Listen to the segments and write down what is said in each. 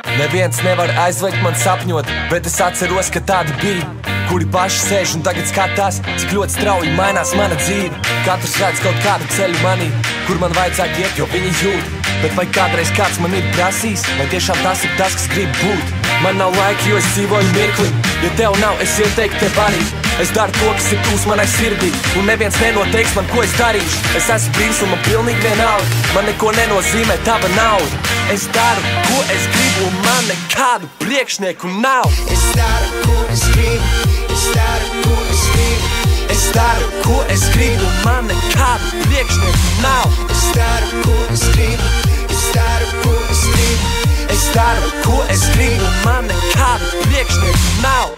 Neviens nevar aizliegt man sapņot, bet es atceros, ka tādi bija, kuri paši sēž un tagad skatās, cik ļoti strauji mainās mana dzīve. Katrs redz kaut kādu ceļu manī, kur man vajadzētu iet, jo viņi jūt. Bet vai kādreiz kāds man ir prasījis, vai tiešām tas ir tas, kas grib būt? Man nav laika, jo es dzīvoju mirkli. Ja tev nav, es ieteiktu tev arī. Es daru to, kas ir tūs manai sirdī, un neviens nenoteiks man, ko es darīšu. Es esmu brīvs un man pilnīgi vienalga. Man neko nenozīmē tava nauda. Es daru, ko es gribu, un man nekādu priekšnieku nav. Es daru, ko es gribu. Es daru, ko es gribu. Es daru, ko es gribu, un man nekādu priekšnieku nav. Es daru, ko es gribu. Es daru, ko es gribu. Es daru, ko es gribu, un man nekādu priekšnieku nav.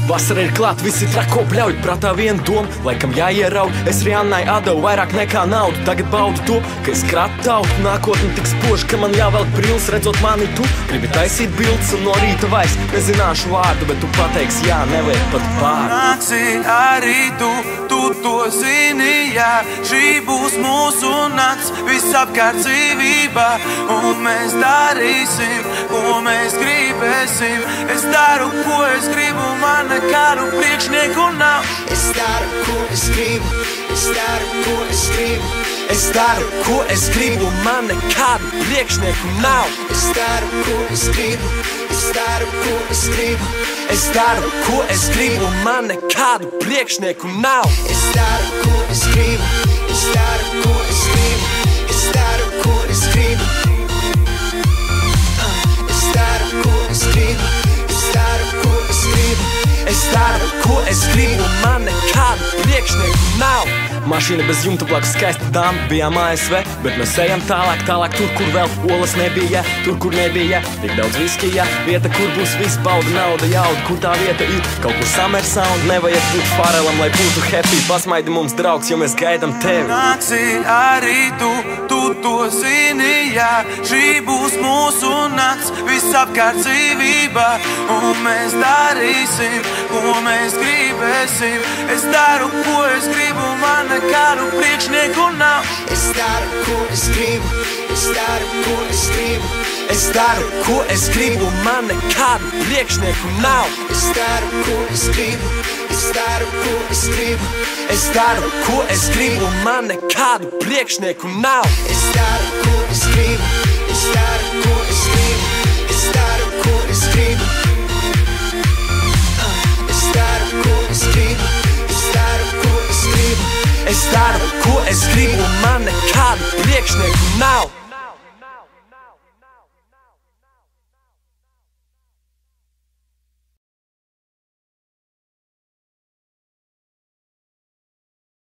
Vasara ir klāt, visi trako bļauj, prātā viena doma, laikam jāieraud. Es Riannai atdevu vairāk nekā naudu, tagad baudu to, ka es kratu tautu. Nākotne tik spoža, ka man jāvelk brīlis, redzot mani tu. Gribi taisīt bildes un no rīta vairs nezināšu vārdu, bet tu pateiksi jā, nevajag pat pār. Nāksi arī tu to zini, jā. Šī būs mūsu nakts, visapkārt dzīvībā, un mēs darīsim, ko mēs gribēsim. Es daru, ko es gribu, man nekādu priekšnieku nav. Es daru, ko es gribu. Es daru, ko es gribu. Es daru, ko es gribu, man nekādu priekšnieku nav. Es daru, ko es gribu. Es daru, ko es gribu. Es daru, ko es gribu, man nekādu priekšnieku nav. Es daru, ko es gribu. Es daru, ko es gribu. Es daru, ko es gribu. Es daru, ko es gribu. Es daru, ko es gribu. Es daru, ko es gribu, man nekādu priekšnieku nav. Mašīna bez jumta blakus skaista dāma, bijām ASV, bet mēs ejam tālāk, tur, kur vēl olas nebija, tur, kur nebija tik daudz viskija. Vieta, kur būs viss bauda, nauda, jauda, kur tā vieta ir, kaut kur summer sound. Nevajag būt farelam, lai būtu happy, pasmaidi mums draugs, jo mēs gaidam tevi. Nāksi arī tu to zini, jā. Šī būs mūsu nakts, visapkārt dzīvībā, un mēs darīsim, ko mēs gribēsim. Es daru, ko es gribu, man nekādu priekšnieku nav. Es daru, ko es gribu. Es daru, ko es gribu. Es daru, ko es gribu, man nekādu priekšnieku nav. Es daru, ko es gribu. Es daru, ko es gribu. Es daru, ko es gribu, man nekādu priekšnieku nav. Es daru, ko es gribu. Es daru, ko es gribu. Es daru, ko es gribu. Es daru, ko es gribu. Es daru, ko es gribu. Es daru, ko es gribu, man nekādu priekšnieku nav.